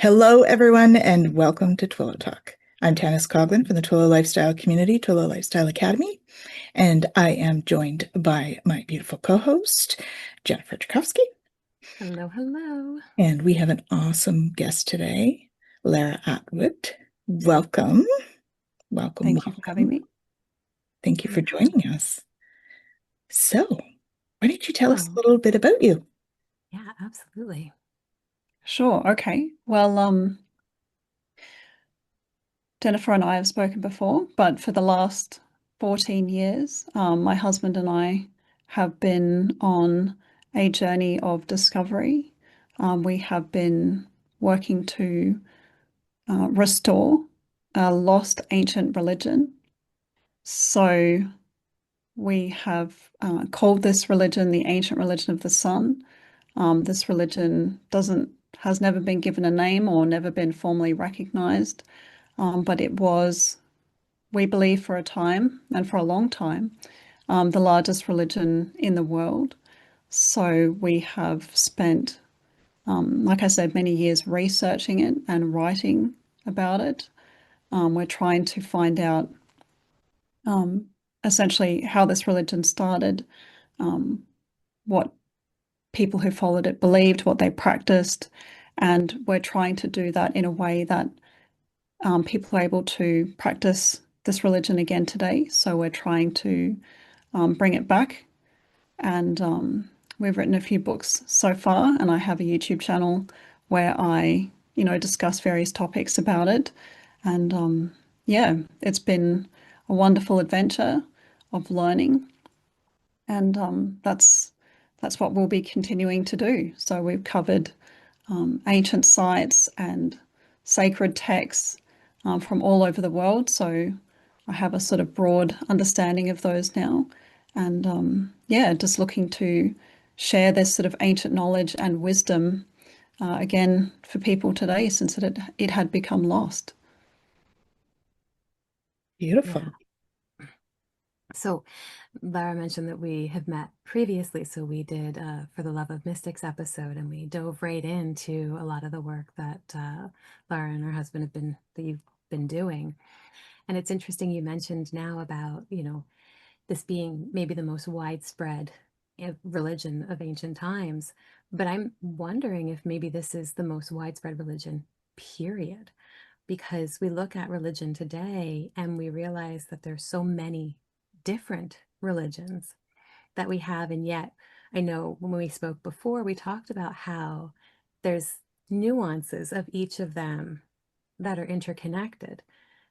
Hello, everyone, and welcome to Twillow Talk. I'm Tanys Coughlan from the Twillow Lifestyle Community, Twillow Lifestyle Academy, and I am joined by my beautiful co-host, Jennifer Jurkofsky. Hello, hello. And we have an awesome guest today, Lara Atwood. Welcome. Welcome, Thank you for having welcome. me. Thank you for joining us. So, why don't you tell us a Oh, little bit about you? yeah, absolutely. Sure. Okay. Well, Jennifer and I have spoken before, but for the last 14 years, my husband and I have been on a journey of discovery. We have been working to restore a lost ancient religion. So we have called this religion the ancient religion of the sun. This religion has never been given a name or never been formally recognized, but it was, we believe, for a time and for a long time, the largest religion in the world. So we have spent, like I said, many years researching it and writing about it. We're trying to find out essentially how this religion started, what people who followed it believed, what they practiced, and we're trying to do that in a way that people are able to practice this religion again today. So we're trying to bring it back, and we've written a few books so far, and I have a YouTube channel where I, discuss various topics about it. And yeah, it's been a wonderful adventure of learning, and that's what we'll be continuing to do. So we've covered ancient sites and sacred texts from all over the world. So I have a sort of broad understanding of those now. And yeah, just looking to share this sort of ancient knowledge and wisdom again for people today, since it had become lost. Beautiful. Yeah. So Lara mentioned that we have met previously. So we did For the Love of Mystics episode, and we dove right into a lot of the work that Lara and her husband that you've been doing. And it's interesting you mentioned now about, this being maybe the most widespread religion of ancient times. But I'm wondering if maybe this is the most widespread religion, period. Because we look at religion today and we realize that there's so many different religions that we have. And yet, I know when we spoke before, we talked about how there's nuances of each of them that are interconnected.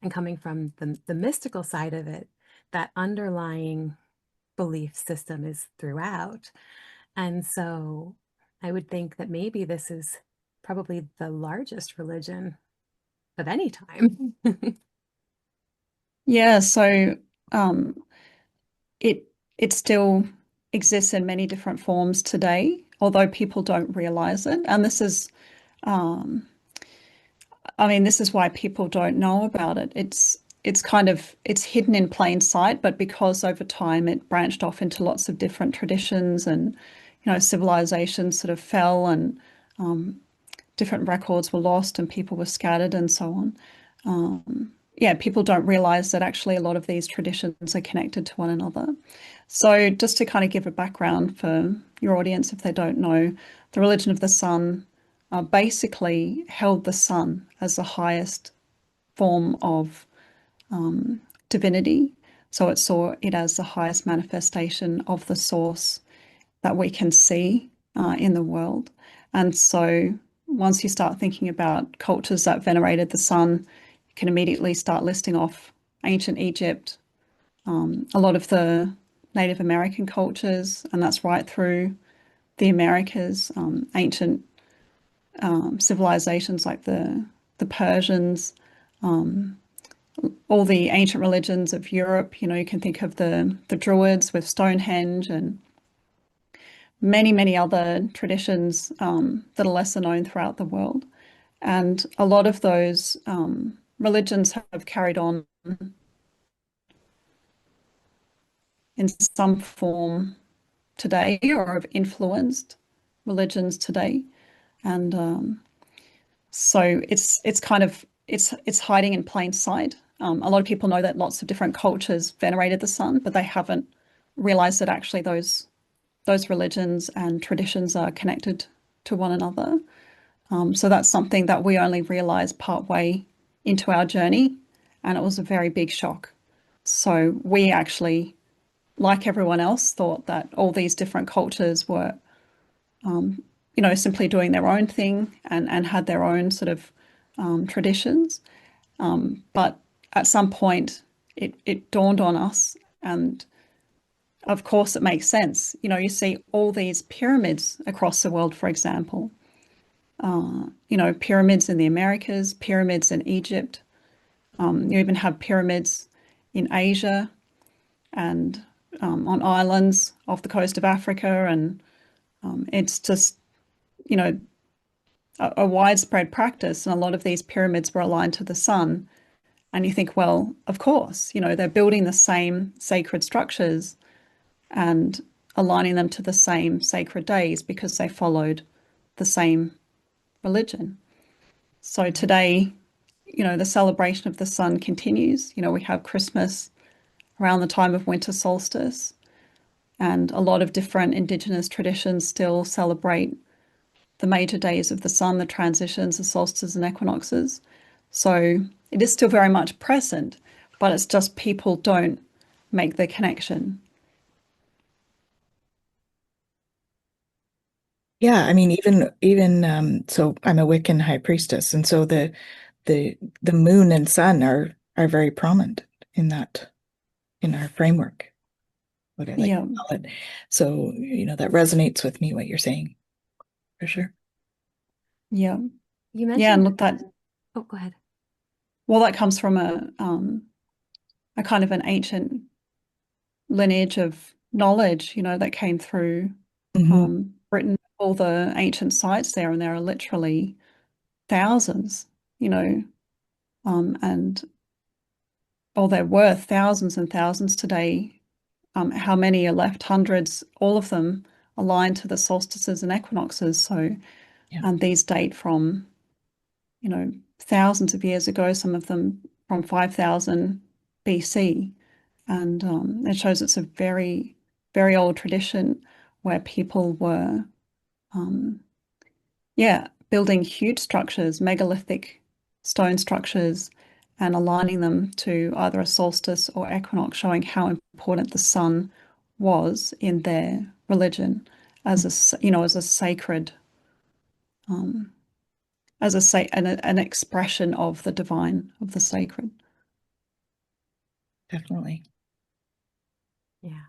And coming from the mystical side of it, that underlying belief system is throughout. And so I would think that maybe this is probably the largest religion of any time. Yeah, so um, it still exists in many different forms today, although people don't realize it. And um, this is why people don't know about it. It's hidden in plain sight, but because over time it branched off into lots of different traditions, and civilizations sort of fell, and different records were lost and people were scattered and so on. Yeah, people don't realize that actually a lot of these traditions are connected to one another. So just to kind of give a background for your audience, if they don't know, the religion of the sun basically held the sun as the highest form of divinity. So it saw it as the highest manifestation of the source that we can see in the world. And so once you start thinking about cultures that venerated the sun, you can immediately start listing off ancient Egypt, a lot of the Native American cultures, and that's right through the Americas, ancient civilizations like the Persians, all the ancient religions of Europe. You can think of the Druids with Stonehenge, and many other traditions that are lesser known throughout the world. And a lot of those religions have carried on in some form today, or have influenced religions today. And So it's kind of it's hiding in plain sight. A lot of people know that lots of different cultures venerated the sun, but they haven't realized that actually those religions and traditions are connected to one another. So that's something that we only realized partway into our journey, and it was a very big shock. So we actually, like everyone else, thought that all these different cultures were, simply doing their own thing and had their own sort of traditions. But at some point, it dawned on us, and of course, it makes sense. You see all these pyramids across the world, for example. Pyramids in the Americas, pyramids in Egypt. You even have pyramids in Asia and on islands off the coast of Africa. And it's just, you know, a widespread practice. And a lot of these pyramids were aligned to the sun. And you think, well, of course, they're building the same sacred structures and aligning them to the same sacred days because they followed the same religion. So today, the celebration of the sun continues. We have Christmas around the time of winter solstice, and a lot of different Indigenous traditions still celebrate the major days of the sun, the transitions, the solstices and equinoxes. So it is still very much present, but it's just people don't make the connection. Yeah, I mean, even so I'm a Wiccan high priestess, and so the moon and sun are very prominent in that in our framework, what I like to Yeah, call it. So, that resonates with me what you're saying, for sure. yeah, You yeah. And mentioned, look, that oh, go ahead. well, that comes from a kind of an ancient lineage of knowledge, that came through Hmm. Britain, all the ancient sites there, and there are literally thousands, and well, there were thousands and thousands today. How many are left? Hundreds, all of them aligned to the solstices and equinoxes. So, Yeah, and these date from, thousands of years ago, some of them from 5,000 BC. And it shows it's a very, very old tradition where people were, um, building huge structures, megalithic stone structures, and aligning them to either a solstice or equinox, showing how important the sun was in their religion as a sacred, um, an expression of the divine, of the sacred. definitely. Yeah.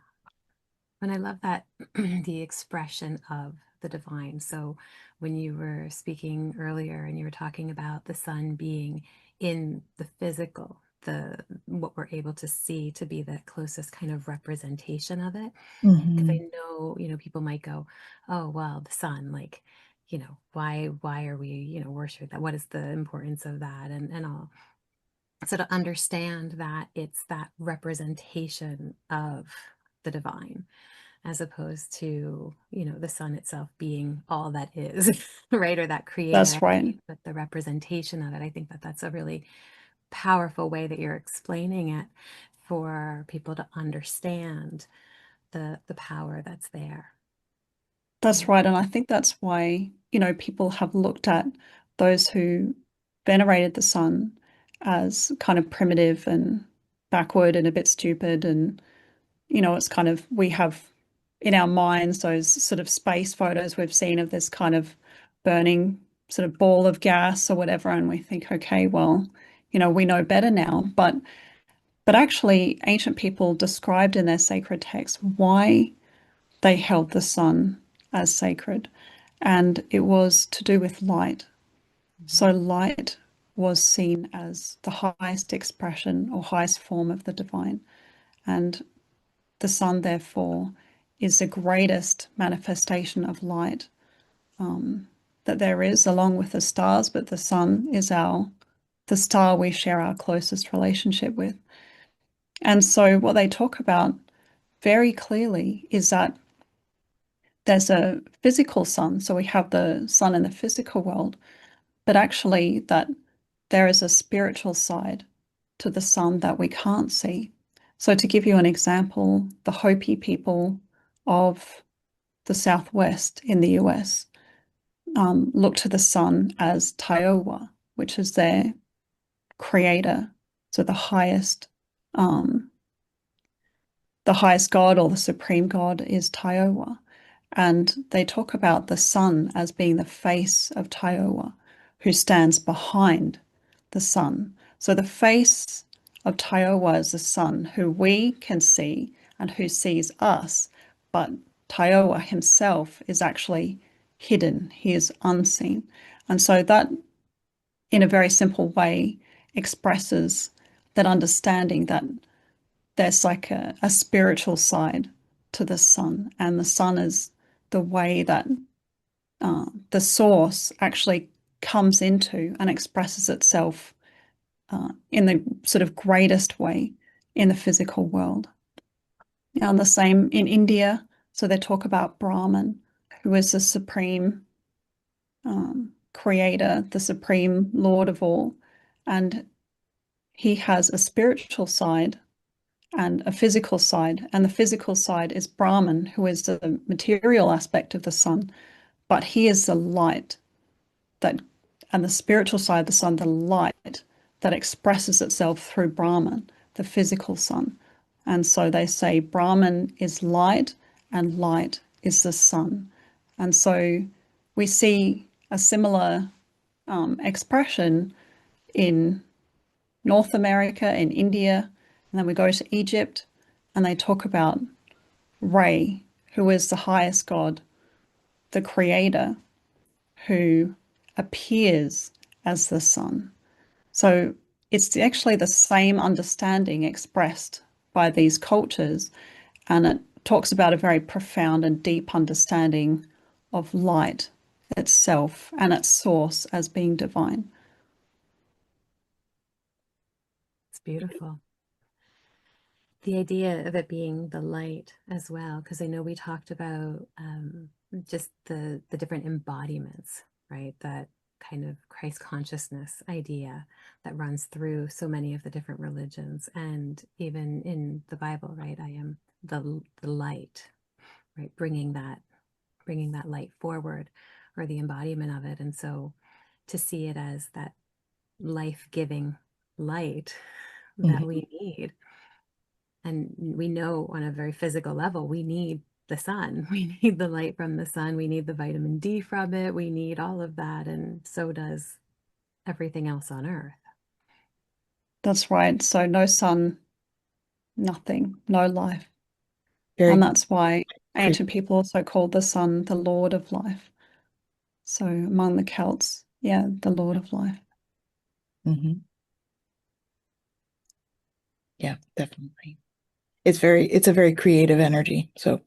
And I love that the expression of the divine. So when you were speaking earlier and you were talking about the sun being in the physical, the what we're able to see to be the closest kind of representation of it. Because I Hmm. know, people might go, oh, well, the sun, like, why are we, worshiping that? What is the importance of that? And all. So to understand that it's that representation of the divine as opposed to, the sun itself being all that is, right? Or that creative That's energy, right. but the representation of it. I think that that's a really powerful way that you're explaining it for people to understand the power that's there. That's Yeah. right. And I think that's why, people have looked at those who venerated the sun as kind of primitive and backward and a bit stupid. And, it's kind of, we have in our minds those sort of space photos we've seen of this kind of burning sort of ball of gas or whatever. And we think, okay, well, we know better now. But actually, ancient people described in their sacred texts why they held the sun as sacred, and it was to do with light. So, Mhm. light was seen as the highest expression or highest form of the divine, and the sun, therefore, is the greatest manifestation of light that there is, along with the stars. But the sun is the star we share our closest relationship with. And so, what they talk about very clearly is that there's a physical sun. So we have the sun in the physical world, but actually that there is a spiritual side to the sun that we can't see. So to give you an example, the Hopi people of the Southwest in the US look to the sun as Tiowa, which is their creator. So the highest god or the supreme god is Tiowa. And they talk about the sun as being the face of Tiowa, who stands behind the sun. So the face of Tiowa is the sun, who we can see and who sees us, but Tiowa himself is actually hidden. He is unseen. And so that, in a very simple way, expresses that understanding that there's like a spiritual side to the sun, and the sun is the way that the source actually comes into and expresses itself in the sort of greatest way in the physical world. And the same in India. So they talk about Brahman, who is the supreme creator, the supreme lord of all. And he has a spiritual side and a physical side. And the physical side is Brahman, who is the material aspect of the sun. But he is the light that, and the spiritual side of the sun, the light that expresses itself through Brahman, the physical sun. And so they say Brahman is light and light is the sun. And so we see a similar expression in North America, in India, and then we go to Egypt and they talk about Re, who is the highest god, the creator, who appears as the sun. So it's actually the same understanding expressed by these cultures, and it talks about a very profound and deep understanding of light itself and its source as being divine. It's beautiful. The idea of it being the light as well, because I know we talked about just the different embodiments, right? That kind of Christ consciousness idea that runs through so many of the different religions, and even in the Bible, right? I am the light, right? Bringing that light forward, or the embodiment of it. And so to see it as that life-giving light that we need. And we know on a very physical level, we need the sun. We need the light from the sun. We need the vitamin D from it. We need all of that. And so does everything else on Earth. That's right. So no sun, nothing, no life. Very And that's why ancient people also called the sun the Lord of life. So among the Celts, yeah, the Lord of life. Yeah, definitely. It's a very creative energy. So,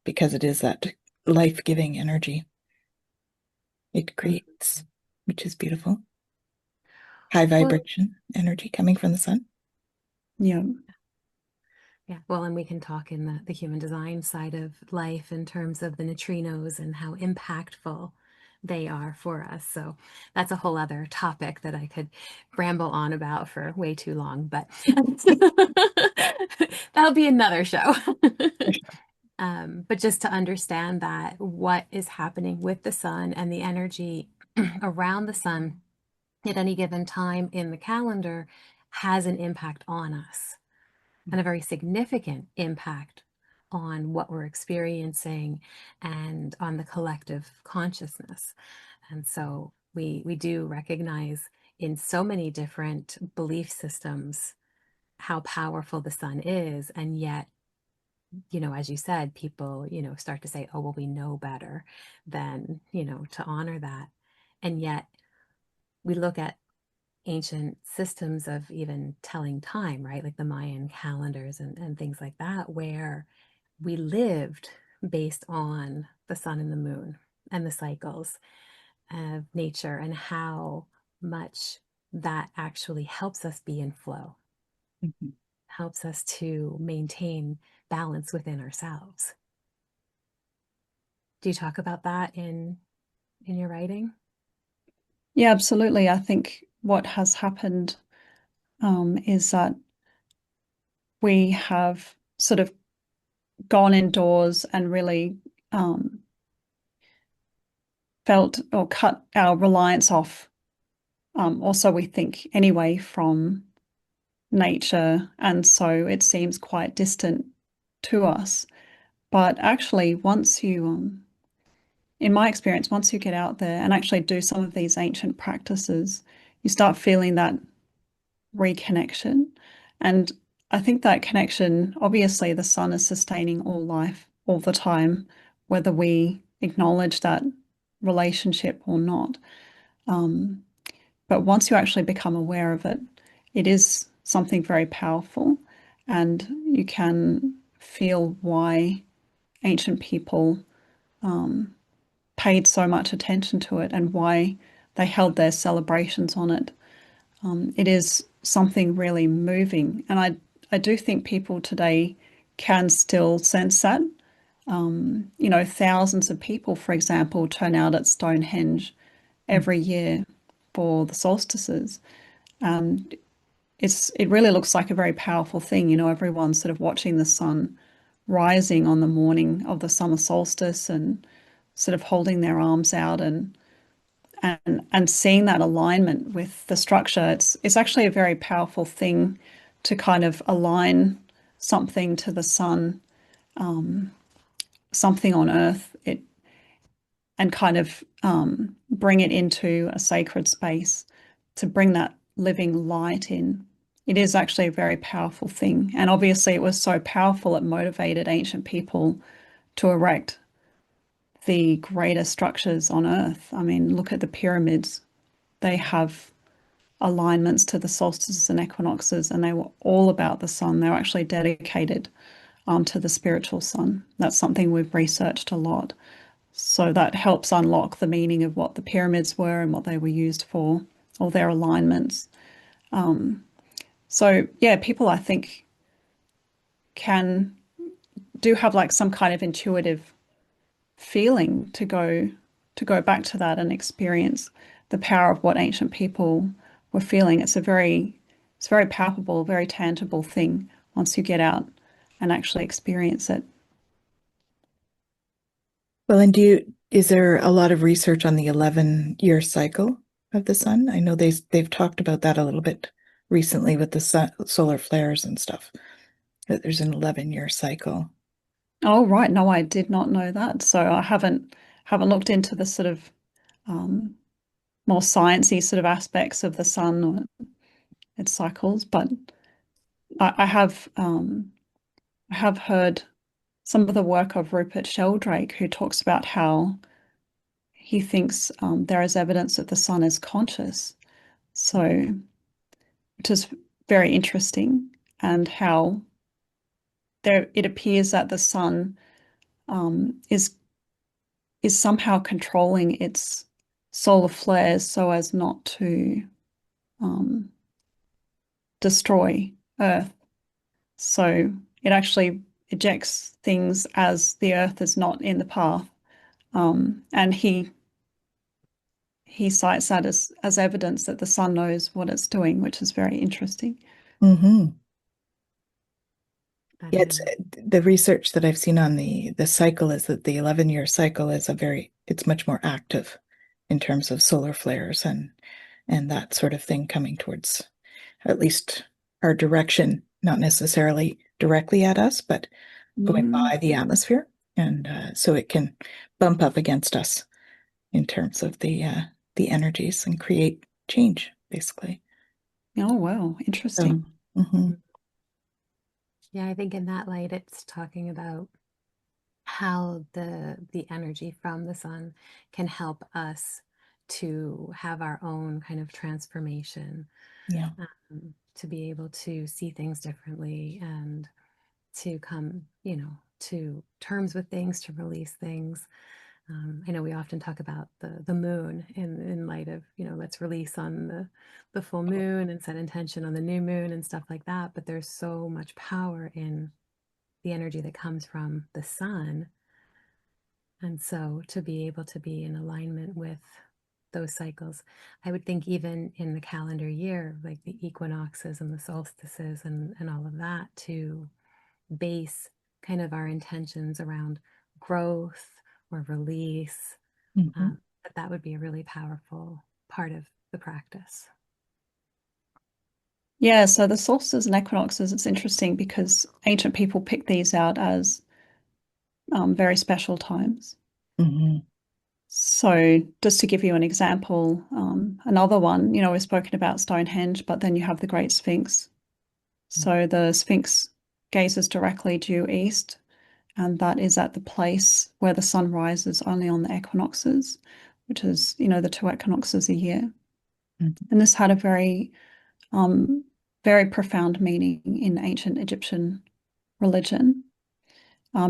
because it is that life-giving energy, it creates, which is beautiful. High vibration energy coming from the sun. Yeah. Yeah, well, and we can talk in the human design side of life in terms of the neutrinos and how impactful they are for us. So that's a whole other topic that I could ramble on about for way too long, but that'll be another show. But just to understand that what is happening with the sun and the energy around the sun at any given time in the calendar has an impact on us, and a very significant impact on what we're experiencing and on the collective consciousness. And so we do recognize in so many different belief systems how powerful the sun is. And yet, as you said, people, start to say, oh, well, we know better than, to honor that. And yet we look at ancient systems of even telling time, right? Like the Mayan calendars and things like that, where we lived based on the sun and the moon and the cycles of nature, and how much that actually helps us be in flow, helps us to maintain balance within ourselves. Do you talk about that in your writing? Yeah, absolutely. I think what has happened is that we have sort of gone indoors and really felt or cut our reliance off, also we think anyway, from nature, and so it seems quite distant to us. But actually, once you, in my experience, once you get out there and actually do some of these ancient practices, you start feeling that reconnection. And I think that connection, obviously, the sun is sustaining all life all the time, whether we acknowledge that relationship or not. Um, but once you actually become aware of it, it is something very powerful, and you can feel why ancient people paid so much attention to it and why they held their celebrations on it. It is something really moving, and I do think people today can still sense that. You know, thousands of people, for example, turn out at Stonehenge every year for the solstices. And it really looks like a very powerful thing. You know, everyone's sort of watching the sun rising on the morning of the summer solstice and sort of holding their arms out and seeing that alignment with the structure. It's actually a very powerful thing to kind of align something to the sun, something on earth, and kind of bring it into a sacred space to bring that living light in. It is actually a very powerful thing. And obviously, it was so powerful, it motivated ancient people to erect the greatest structures on earth. I mean, look at the pyramids. They have alignments to the solstices and equinoxes, and they were all about the sun. They were actually dedicated to the spiritual sun. That's something we've researched a lot. So that helps unlock the meaning of what the pyramids were and what they were used for, all their alignments. So yeah, people I think can do have like some kind of intuitive feeling to go back to that and experience the power of what ancient people were feeling. It's very palpable, very tangible thing once you get out and actually experience it. Well, and is there a lot of research on the 11-year cycle of the sun? I know they've talked about that a little bit recently with the solar flares and stuff, that there's an 11-year cycle. Oh, right. No, I did not know that. So I haven't looked into the sort of more sciencey sort of aspects of the sun or its cycles, but I have heard some of the work of Rupert Sheldrake, who talks about how he thinks there is evidence that the sun is conscious. So, which is very interesting, and how there it appears that the sun is somehow controlling its solar flares so as not to um, destroy Earth. So it actually ejects things as the Earth is not in the path. And he cites that as evidence that the sun knows what it's doing, which is very interesting. Mm-hmm. That Yeah, it's is, the research that I've seen on the cycle is that the 11-year cycle is it's much more active in terms of solar flares and that sort of thing coming towards at least our direction, not necessarily directly at us, but going by the atmosphere. And so it can bump up against us in terms of the energies and create change, basically. Oh, wow. So, Interesting. mhm, yeah, I think in that light, it's talking about how the energy from the sun can help us to have our own kind of transformation, yeah. to be able to see things differently and to come, to terms with things, to release things. I know we often talk about the moon in light of, let's release on the full moon and set intention on the new moon and stuff like that. But there's so much power in the energy that comes from the sun. And so to be able to be in alignment with those cycles. I would think even in the calendar year, like the equinoxes and the solstices and all of that, to base kind of our intentions around growth or release, that would be a really powerful part of the practice. Yeah, so the solstices and equinoxes, it's interesting because ancient people picked these out as very special times. So just to give you an example, another one, we've spoken about Stonehenge, but then you have the Great Sphinx. So the Sphinx gazes directly due east, and that is at the place where the sun rises only on the equinoxes, which is, the 2 equinoxes a year. And this had a very, very profound meaning in ancient Egyptian religion,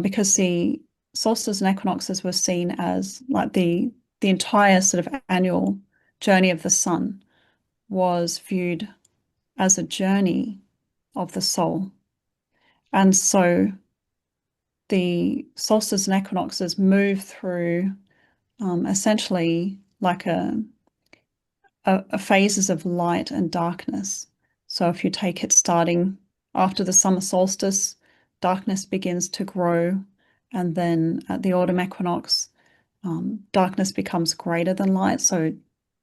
because the solstices and equinoxes were seen as like the entire sort of annual journey of the sun was viewed as a journey of the soul. And so the solstices and equinoxes move through essentially like a phases of light and darkness. So if you take it starting after the summer solstice, darkness begins to grow, and then at the autumn equinox, darkness becomes greater than light, so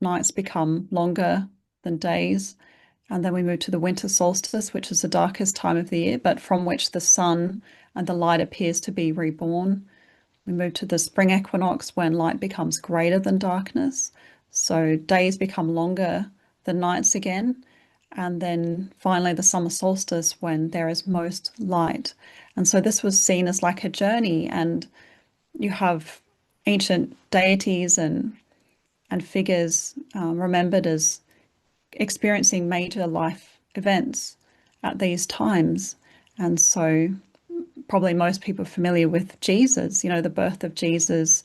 nights become longer than days. And then we move to the winter solstice, which is the darkest time of the year, but from which the sun and the light appears to be reborn. We move to the spring equinox when light becomes greater than darkness. So days become longer than nights again. And then finally the summer solstice when there is most light. And so this was seen as like a journey, and you have ancient deities and figures remembered as experiencing major life events at these times. And so probably most people are familiar with Jesus, the birth of Jesus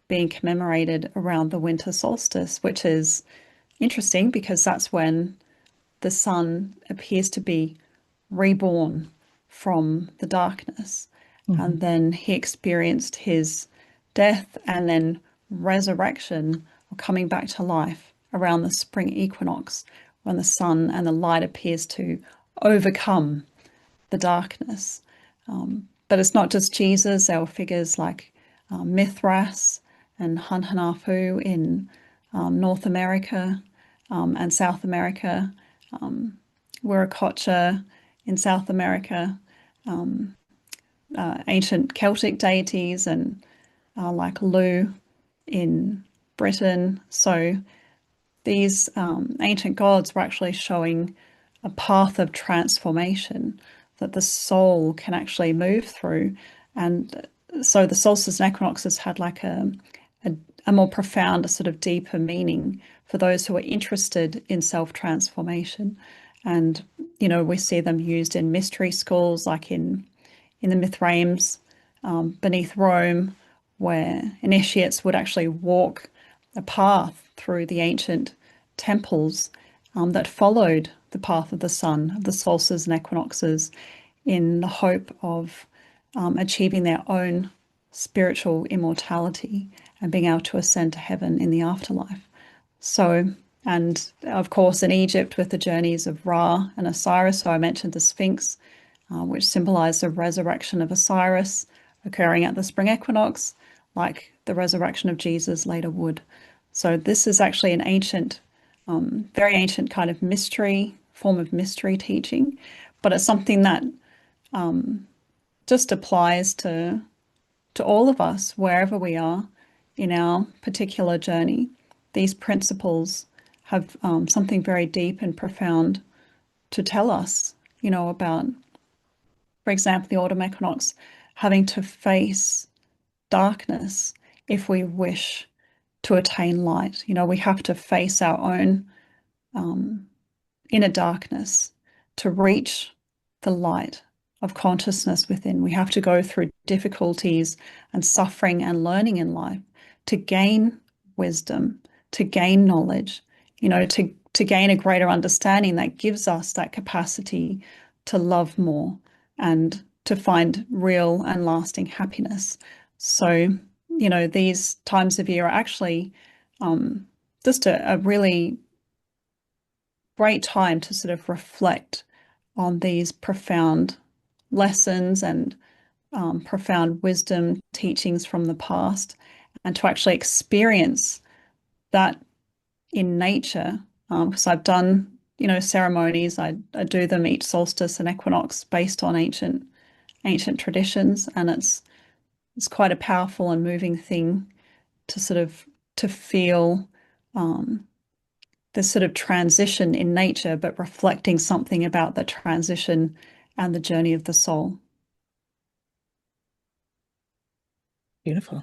being commemorated around the winter solstice, which is interesting because that's when the sun appears to be reborn from the darkness. And then he experienced his death and then resurrection, or coming back to life, around the spring equinox when the sun and the light appears to overcome the darkness. But it's not just Jesus. There were figures like Mithras and Hunhanapu in North America and South America, Viracocha in South America, ancient Celtic deities, and like Lu in Britain. So these ancient gods were actually showing a path of transformation that the soul can actually move through. And so the solstices and equinoxes had like a more profound, a sort of deeper meaning for those who are interested in self-transformation. And, we see them used in mystery schools, like in the Mithraeums beneath Rome, where initiates would actually walk a path through the ancient temples that followed the path of the sun, of the solstices and equinoxes, in the hope of achieving their own spiritual immortality and being able to ascend to heaven in the afterlife. So, and of course in Egypt with the journeys of Ra and Osiris, so I mentioned the Sphinx, which symbolized the resurrection of Osiris occurring at the spring equinox, like the resurrection of Jesus later would. So this is actually an ancient, very ancient kind of mystery, form of mystery teaching, but it's something that just applies to all of us, wherever we are in our particular journey. These principles have something very deep and profound to tell us, about, for example, the autumn equinox, having to face darkness if we wish to attain light. We have to face our own inner darkness to reach the light of consciousness within. We have to go through difficulties and suffering and learning in life to gain wisdom, to gain knowledge, to gain a greater understanding that gives us that capacity to love more and to find real and lasting happiness. So, these times of year are actually just a really great time to sort of reflect on these profound lessons and profound wisdom teachings from the past, and to actually experience that in nature. Because I've done, ceremonies. I do them each solstice and equinox based on ancient traditions, and it's quite a powerful and moving thing to sort of to feel um, this sort of transition in nature, but reflecting something about the transition and the journey of the soul. Beautiful.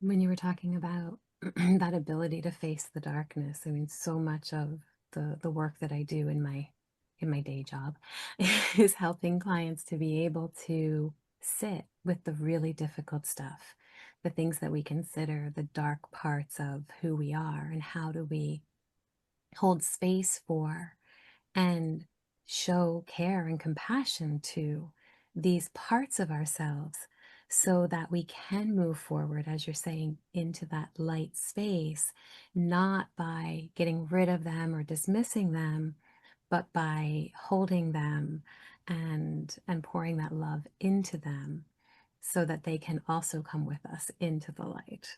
When you were talking about that ability to face the darkness, I mean, so much of the work that I do in my day job is helping clients to be able to sit with the really difficult stuff, the things that we consider the dark parts of who we are, and how do we hold space for and show care and compassion to these parts of ourselves so that we can move forward, as you're saying, into that light space, not by getting rid of them or dismissing them, but by holding them and pouring that love into them so that they can also come with us into the light.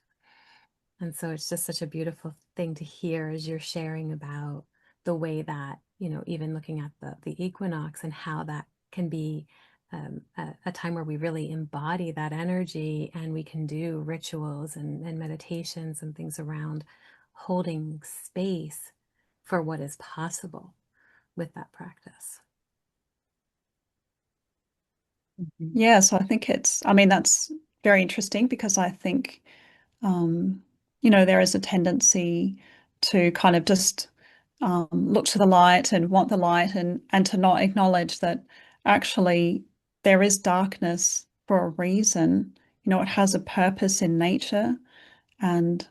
And so it's just such a beautiful thing to hear as you're sharing about the way that, even looking at the equinox and how that can be a time where we really embody that energy, and we can do rituals and meditations and things around holding space for what is possible with that practice. Yeah, so I think that's very interesting, because I think, there is a tendency to kind of just look to the light and want the light, and to not acknowledge that actually there is darkness for a reason. It has a purpose in nature, and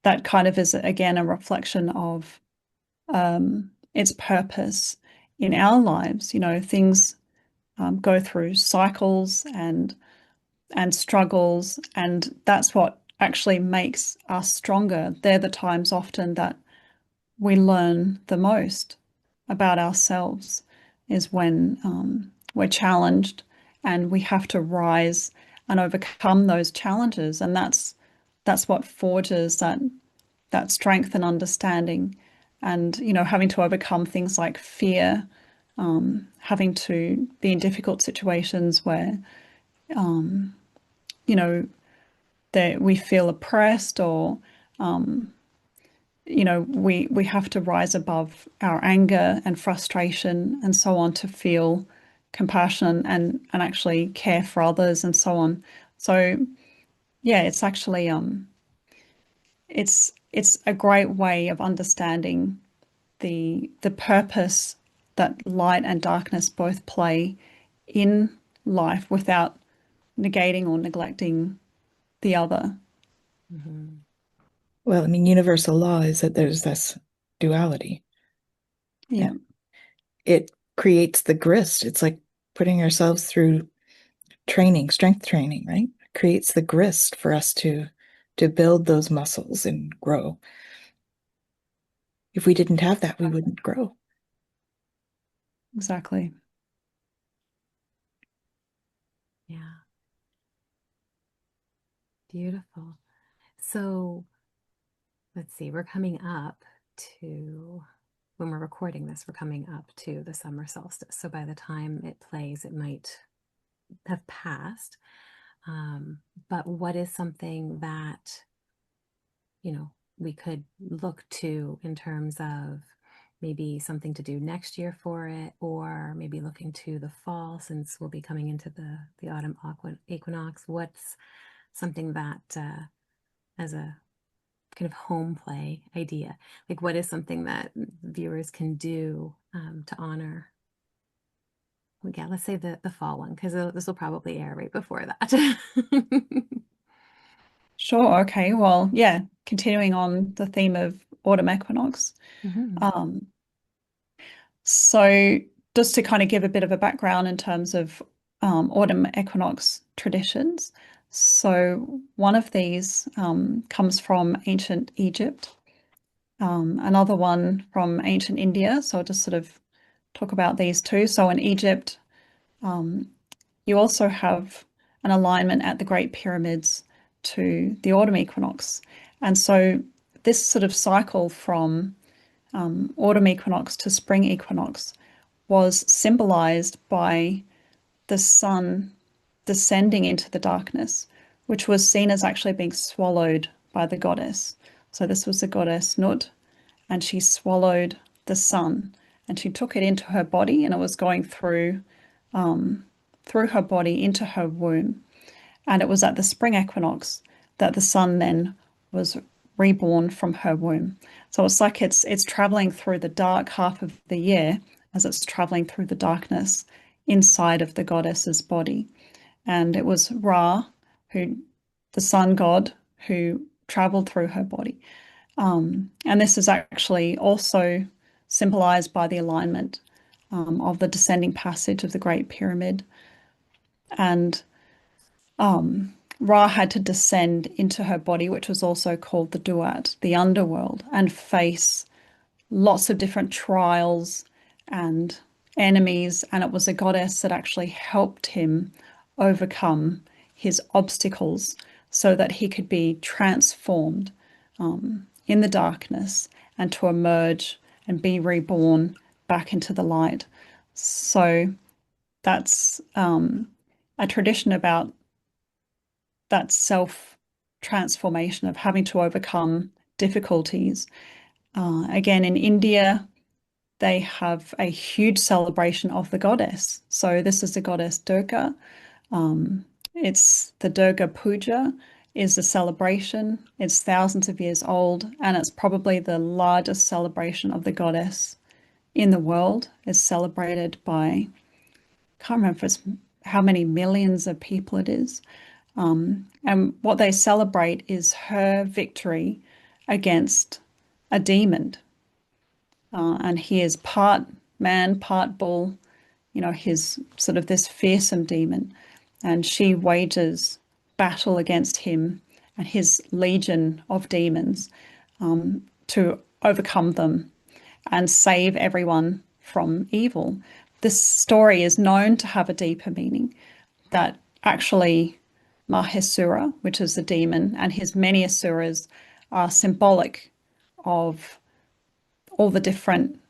that kind of is, again, a reflection of its purpose in our lives. Things go through cycles and struggles, and that's what actually makes us stronger. They're the times often that we learn the most about ourselves, is when we're challenged and we have to rise and overcome those challenges, and that's what forges that strength and understanding. And having to overcome things like fear, having to be in difficult situations where you know that we feel oppressed, or we have to rise above our anger and frustration and so on, to feel compassion and actually care for others and so on. So yeah, it's actually it's a great way of understanding the purpose that light and darkness both play in life, without negating or neglecting the other. Mm-hmm. Well, I mean, universal law is that there's this duality. Yeah. It creates the grist. It's like putting ourselves through training, strength training, right? It creates the grist for us to build those muscles and grow. If we didn't have that, we wouldn't grow. Exactly. Yeah. Beautiful. So let's see, we're coming up to, when we're recording this, we're coming up to the summer solstice. So by the time it plays, it might have passed. But what is something that, we could look to in terms of maybe something to do next year for it, or maybe looking to the fall, since we'll be coming into the autumn equinox? What's something that, as a kind of home play idea, like what is something that viewers can do to honor, well, yeah, let's say the fall one, because this will probably air right before that. Sure. Okay. Well, yeah, continuing on the theme of autumn equinox. Mhm. Um, so just to kind of give a bit of a background in terms of autumn equinox traditions. So one of these comes from ancient Egypt, another one from ancient India. So I'll just sort of talk about these two. So in Egypt, you also have an alignment at the Great Pyramids to the autumn equinox. And so this sort of cycle from autumn equinox to spring equinox was symbolized by the sun descending into the darkness, which was seen as actually being swallowed by the goddess. So this was the goddess Nut, and she swallowed the sun, and she took it into her body, and it was going through her body into her womb. And it was at the spring equinox that the sun then was reborn from her womb. So it's like it's traveling through the dark half of the year as it's traveling through the darkness inside of the goddess's body. And it was Ra, the sun god, who traveled through her body. And this is actually also symbolized by the alignment of the descending passage of the Great Pyramid. And Ra had to descend into her body, which was also called the Duat, the underworld, and face lots of different trials and enemies. And it was a goddess that actually helped him overcome his obstacles so that he could be transformed in the darkness and to emerge and be reborn back into the light. So that's a tradition about that self-transformation of having to overcome difficulties. Again, in India, they have a huge celebration of the goddess. So this is the goddess Durga. It's the Durga Puja is the celebration. It's thousands of years old, and it's probably the largest celebration of the goddess in the world. It's celebrated by, I can't remember how many millions of people it is. And what they celebrate is her victory against a demon. And he is part man, part bull, he's sort of this fearsome demon. And she wages battle against him and his legion of demons to overcome them and save everyone from evil. This story is known to have a deeper meaning, that actually Mahesura, which is the demon, and his many asuras are symbolic of all the different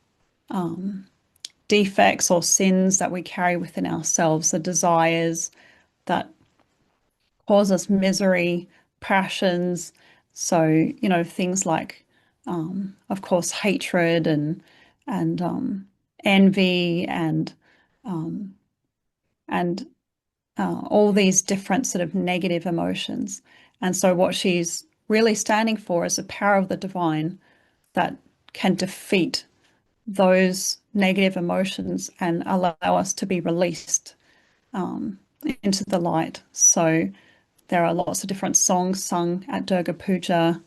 defects or sins that we carry within ourselves, the desires that cause us misery, passions. So, things like, of course, hatred and envy and all these different sort of negative emotions. And so what she's really standing for is the power of the divine that can defeat those negative emotions and allow us to be released into the light. So there are lots of different songs sung at Durga Puja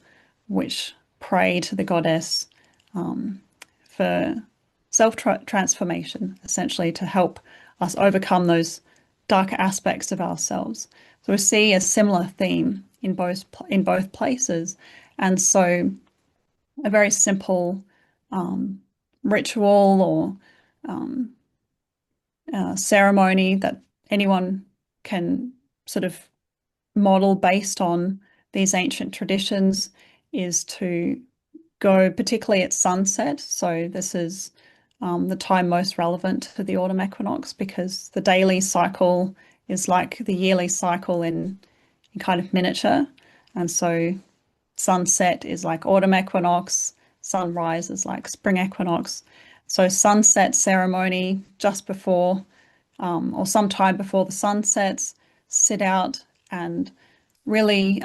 which pray to the goddess for self-transformation, essentially, to help us overcome those darker aspects of ourselves. So we see a similar theme in both places. And so a very simple ritual or ceremony that anyone can sort of model based on these ancient traditions is to go, particularly at sunset. So this is the time most relevant to the autumn equinox, because the daily cycle is like the yearly cycle in kind of miniature. And so sunset is like autumn equinox, sunrise is like spring equinox. So sunset ceremony just before or sometime before the sun sets, sit out and really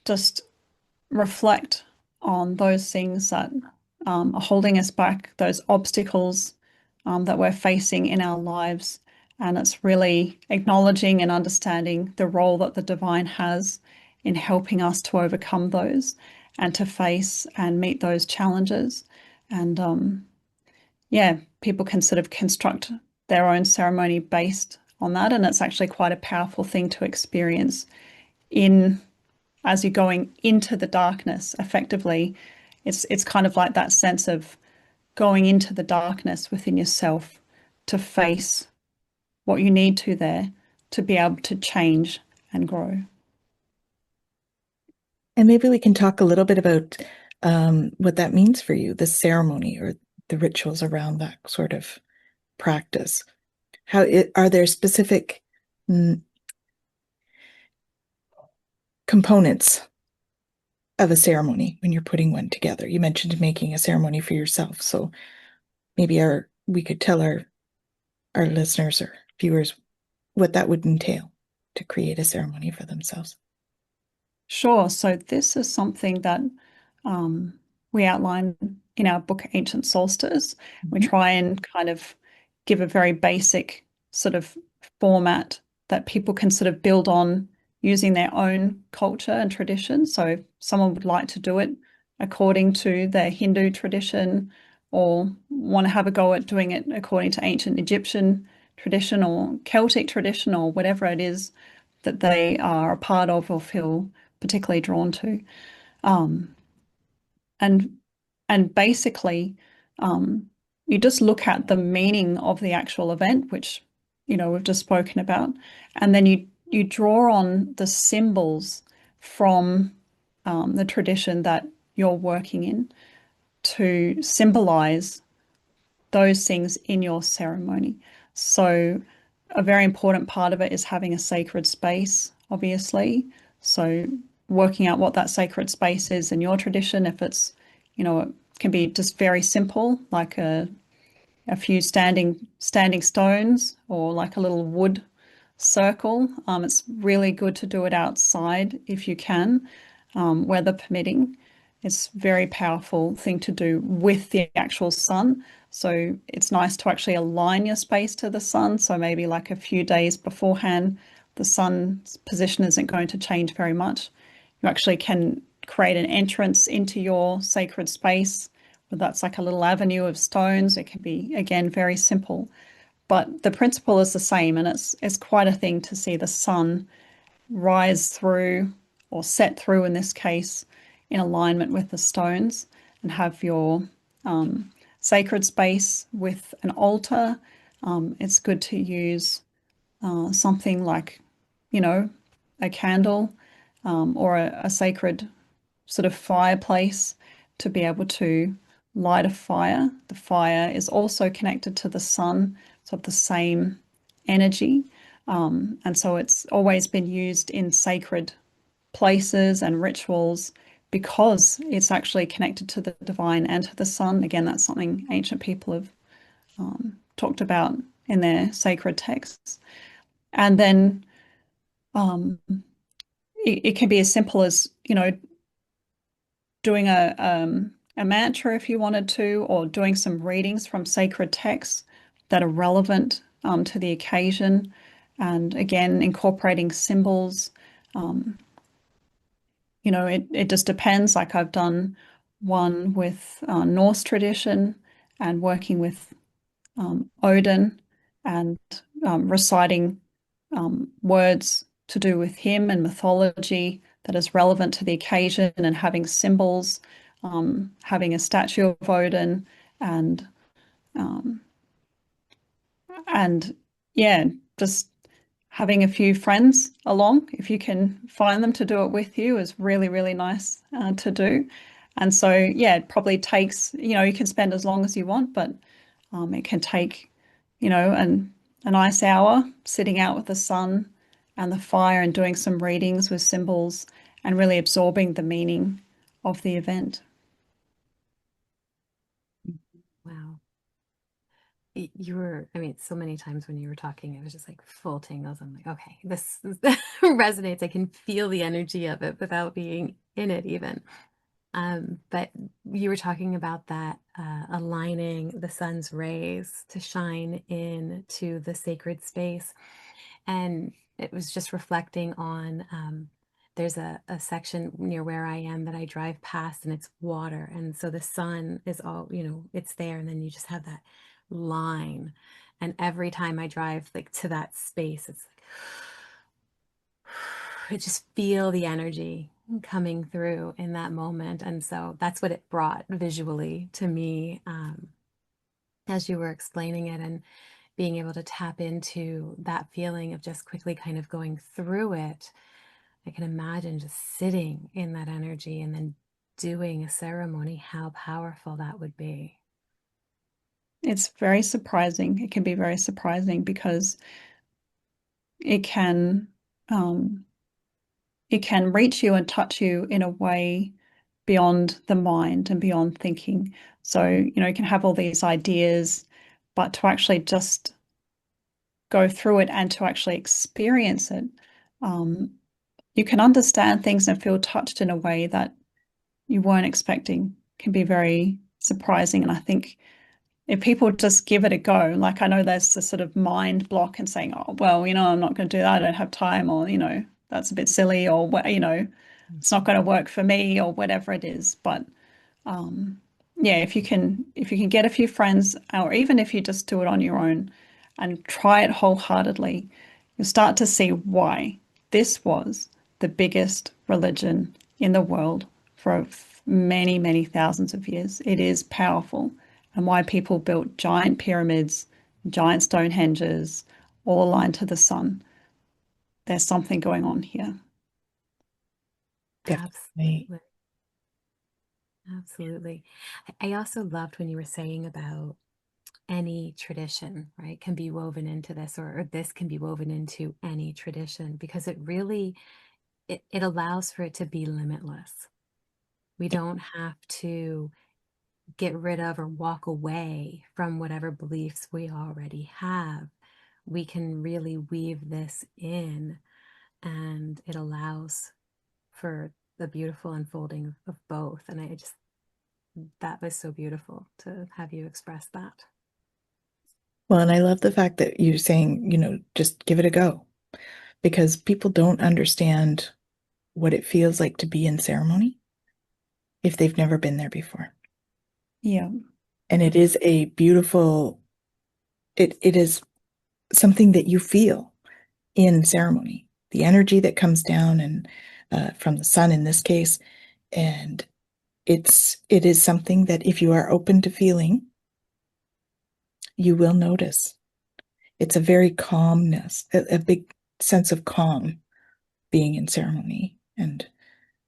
just reflect on those things that are holding us back, those obstacles that we're facing in our lives. And it's really acknowledging and understanding the role that the divine has in helping us to overcome those and to face and meet those challenges. And people can sort of construct their own ceremony based on that. And it's actually quite a powerful thing to experience in as you're going into the darkness. Effectively, it's kind of like that sense of going into the darkness within yourself to face what you need to there to be able to change and grow. And maybe we can talk a little bit about what that means for you, the ceremony or the rituals around that sort of practice. Are there specific components of a ceremony when you're putting one together? You mentioned making a ceremony for yourself, so maybe we could tell our listeners or viewers what that would entail to create a ceremony for themselves. Sure. So this is something that we outline in our book, Ancient Solstice. We try and kind of give a very basic sort of format that people can sort of build on using their own culture and tradition. So if someone would like to do it according to their Hindu tradition or want to have a go at doing it according to ancient Egyptian tradition or Celtic tradition or whatever it is that they are a part of or feel particularly drawn to. And basically, you just look at the meaning of the actual event, which, you know, we've just spoken about, and then you draw on the symbols from the tradition that you're working in to symbolize those things in your ceremony. So a very important part of it is having a sacred space, obviously. So working out what that sacred space is in your tradition, if it's, you know, it can be just very simple, like a few standing stones or like a little wood circle. It's really good to do it outside if you can, weather permitting. It's a very powerful thing to do with the actual sun. So it's nice to actually align your space to the sun. So maybe like a few days beforehand, the sun's position isn't going to change very much. You actually can create an entrance into your sacred space, whether that's like a little avenue of stones. It can be, again, very simple. But the principle is the same, and it's quite a thing to see the sun rise through or set through in this case in alignment with the stones and have your sacred space with an altar. It's good to use something like, you know, a candle or a sacred sort of fireplace to be able to light a fire. The fire is also connected to the sun, so of the same energy. And so it's always been used in sacred places and rituals because it's actually connected to the divine and to the sun. Again, that's something ancient people have talked about in their sacred texts. And then it can be as simple as, you know, doing a mantra if you wanted to, or doing some readings from sacred texts that are relevant to the occasion. And again, incorporating symbols. You know, it just depends. Like I've done one with Norse tradition and working with Odin and reciting words to do with him and mythology that is relevant to the occasion, and having symbols, having a statue of Odin, and um, and yeah, just having a few friends along, if you can find them to do it with you, is really, really nice to do. And so, yeah, it probably takes, you know, you can spend as long as you want, but it can take, you know, a nice hour sitting out with the sun and the fire and doing some readings with symbols and really absorbing the meaning of the event. Wow. You were, I mean, so many times when you were talking, it was just like full tingles. I'm like, okay, this resonates. I can feel the energy of it without being in it even. But you were talking about that aligning the sun's rays to shine into the sacred space. And it was just reflecting on there's a section near where I am that I drive past, and it's water. And so the sun is all, you know, it's there. And then you just have that line. And every time I drive like to that space, it's like, I just feel the energy coming through in that moment. And so that's what it brought visually to me, as you were explaining it, and being able to tap into that feeling of just quickly kind of going through it. I can imagine just sitting in that energy and then doing a ceremony, how powerful that would be. It's very surprising. It can be very surprising because it can um, it can reach you and touch you in a way beyond the mind and beyond thinking. So, you know, you can have all these ideas, but to actually just go through it and to actually experience it, um, you can understand things and feel touched in a way that you weren't expecting. Can be very surprising. And I think if people just give it a go, like I know there's a sort of mind block and saying, oh, well, you know, I'm not going to do that. I don't have time, or, you know, that's a bit silly, or, you know, it's not going to work for me, or whatever it is. But yeah, if you can get a few friends, or even if you just do it on your own and try it wholeheartedly, you'll start to see why this was the biggest religion in the world for many, many thousands of years. It is powerful, and why people built giant pyramids, giant Stonehenges, all aligned to the sun. There's something going on here. Definitely. Absolutely. Absolutely. I also loved when you were saying about any tradition, right, can be woven into this, or this can be woven into any tradition, because it really, it allows for it to be limitless. We don't have to get rid of or walk away from whatever beliefs we already have. We can really weave this in, and it allows for the beautiful unfolding of both. And I just, that was so beautiful to have you express that. Well, and I love the fact that you're saying, just give it a go, because people don't understand what it feels like to be in ceremony if they've never been there before. Yeah. And it is a beautiful, it is something that you feel in ceremony, the energy that comes down and from the sun in this case. And it is something that if you are open to feeling, you will notice. It's a very calmness, a big sense of calm being in ceremony and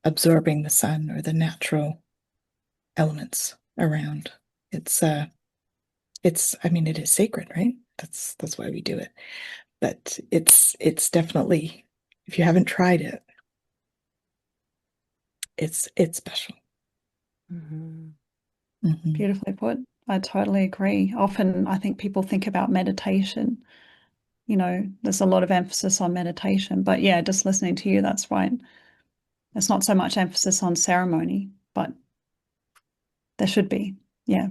absorbing the sun or the natural elements around. I mean, it is sacred, right? That's why we do it. But it's definitely, if you haven't tried it, it's special. Mm-hmm. Mm-hmm. Beautifully put. I totally agree. Often I think people think about meditation. You know, there's a lot of emphasis on meditation, but yeah, just listening to you, that's right. There's not so much emphasis on ceremony, but there should be. Yeah.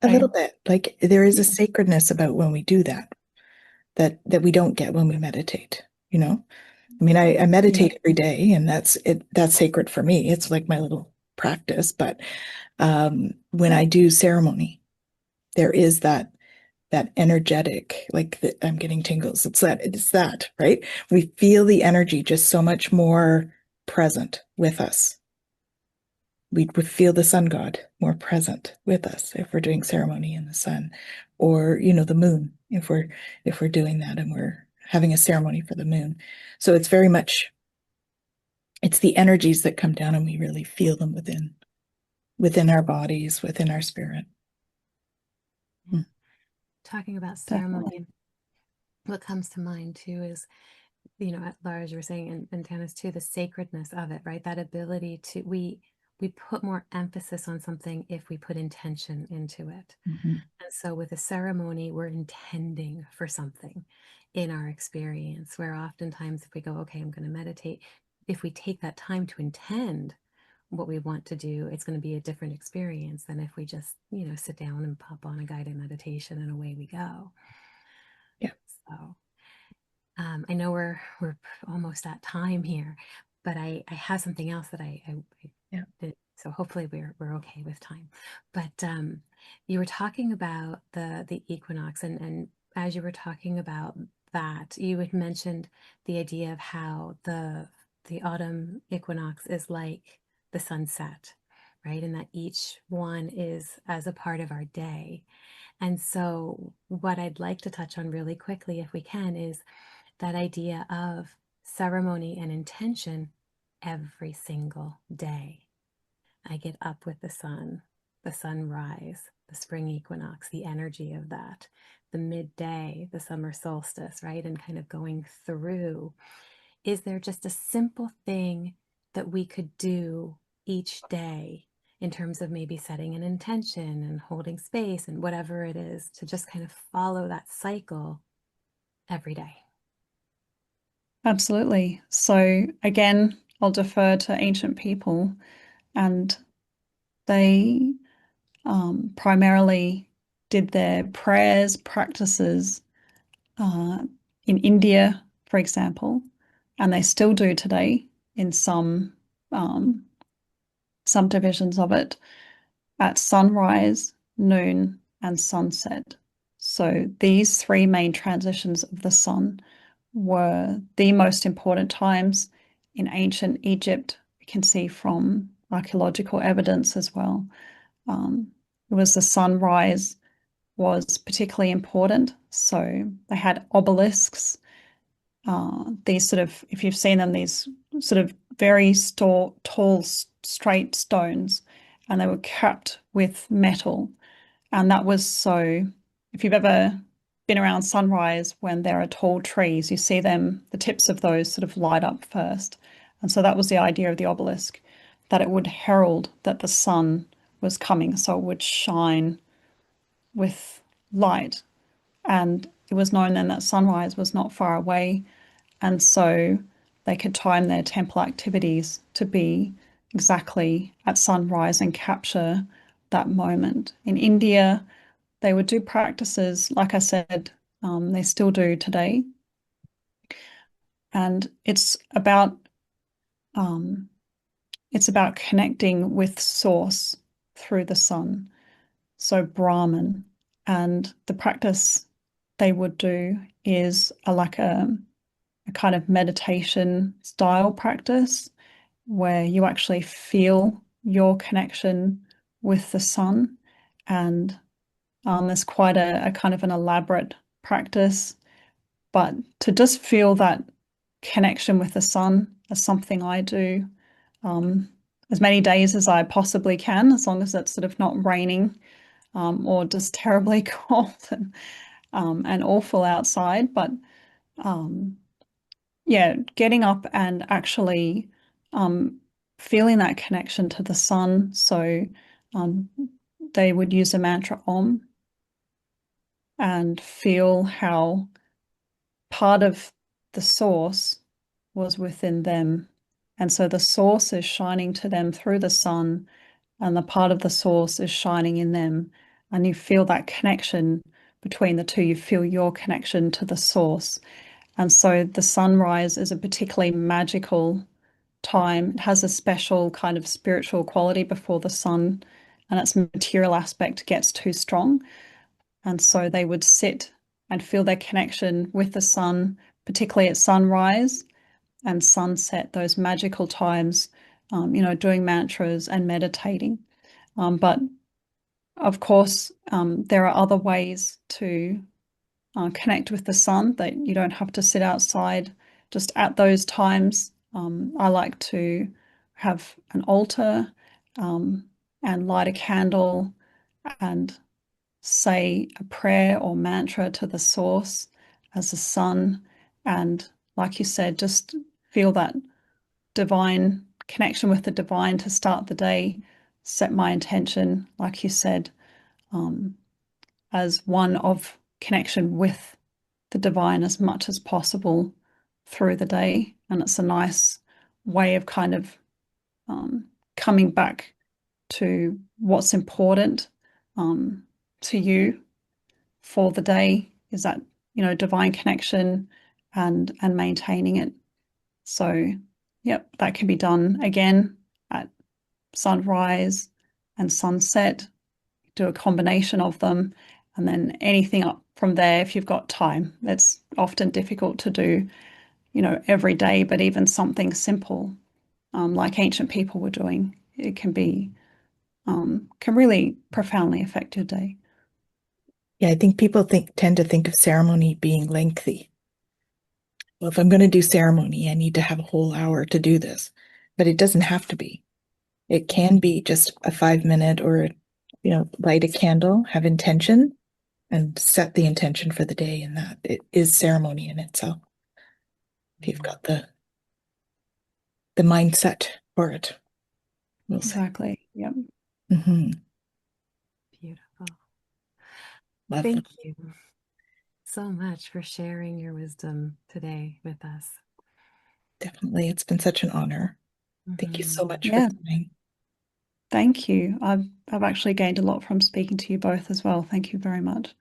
A Okay. little bit. Like there is a Yeah. sacredness about when we do that we don't get when we meditate, you know? I mean, I Yeah. meditate every day, and that's sacred for me. It's like my little practice. But when I do ceremony, there is that energetic, like I'm getting tingles. It's that, right? We feel the energy just so much more present with us. We would feel the sun god more present with us if we're doing ceremony in the sun, or the moon if we're doing that and we're having a ceremony for the moon. So it's very much, it's the energies that come down and we really feel them within our bodies, within our spirit. Yeah. Talking about ceremony, Definitely. what comes to mind too is, Lara, as you were saying, and Tanys too, the sacredness of it, right? That ability to, we put more emphasis on something if we put intention into it. Mhm. And so with a ceremony, we're intending for something in our experience, where oftentimes if we go, okay, I'm going to meditate, if we take that time to intend what we want to do, it's going to be a different experience than if we just, sit down and pop on a guided meditation and away we go. Yeah. So I know we're almost at time here, but I have something else that I Yeah. did, so hopefully we're okay with time. But you were talking about the equinox, and as you were talking about that, you had mentioned the idea of how the autumn equinox is like the sunset, right? And that each one is as a part of our day. And so what I'd like to touch on really quickly, if we can, is that idea of ceremony and intention every single day. I get up with the sunrise, the spring equinox, the energy of that, the midday, the summer solstice, right? And kind of going through. Is there just a simple thing that we could do each day in terms of maybe setting an intention and holding space and whatever it is to just kind of follow that cycle every day? Absolutely. So again, I'll defer to ancient people, and they primarily did their prayers, practices in India, for example, and they still do today in um, some divisions of it at sunrise, noon, and sunset. So these three main transitions of the sun were the most important times in ancient Egypt. We can see from archaeological evidence as well. It was the sunrise was particularly important. So they had obelisks, these sort of, if you've seen them, these sort of very tall, straight stones, and they were capped with metal. And that was so, if you've ever been around sunrise when there are tall trees, you see them, the tips of those sort of light up first. And so that was the idea of the obelisk, that it would herald that the sun was coming, so it would shine with light. And it was known then that sunrise was not far away. And so they could time their temple activities to be exactly at sunrise and capture that moment. In India, they would do practices, like I said, they still do today. And um, it's about connecting with source through the sun. So Brahman. And the practice they would do is like a kind of meditation style practice where you actually feel your connection with the sun. And there's quite a kind of an elaborate practice, but to just feel that connection with the sun is something I do as many days as I possibly can, as long as it's sort of not raining or just terribly cold and awful outside. But yeah, getting up and actually feeling that connection to the sun. So um, they would use the mantra Om and feel how part of the source was within them. And so the source is shining to them through the sun, and the part of the source is shining in them. And you feel that connection between the two. You feel your connection to the source. And so the sunrise is a particularly magical time. It has a special kind of spiritual quality before the sun and its material aspect gets too strong. And so they would sit and feel their connection with the sun, particularly at sunrise and sunset, those magical times, doing mantras and meditating. But of course, there are other ways to connect with the sun that you don't have to sit outside just at those times. I like to have an altar and light a candle and say a prayer or mantra to the source as the sun. And like you said, just feel that divine connection with the divine to start the day, set my intention, like you said, as one of connection with the divine as much as possible through the day. And it's a nice way of kind of coming back to what's important to you for the day, is that, divine connection and maintaining it. So, yep, that can be done again at sunrise and sunset. do a combination of them, and then anything up from there if you've got time. That's often difficult to do, every day, but even something simple, like ancient people were doing, it can really profoundly affect your day. Yeah, I think people tend to think of ceremony being lengthy. Well, if I'm going to do ceremony, I need to have a whole hour to do this, but it doesn't have to be. It can be just a 5 minute or, light a candle, have intention, and set the intention for the day, and that it is ceremony in itself. If you've got the mindset for it, we'll say. Exactly. Yep. Beautiful. Lovely. Thank you so much for sharing your wisdom today with us. Definitely. It's been such an honor. Thank you so much for Yeah. coming. Thank you. I've actually gained a lot from speaking to you both as well. Thank you very much.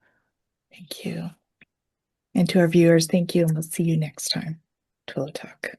Thank you. And to our viewers, thank you, and we'll see you next time. Twillow Talk.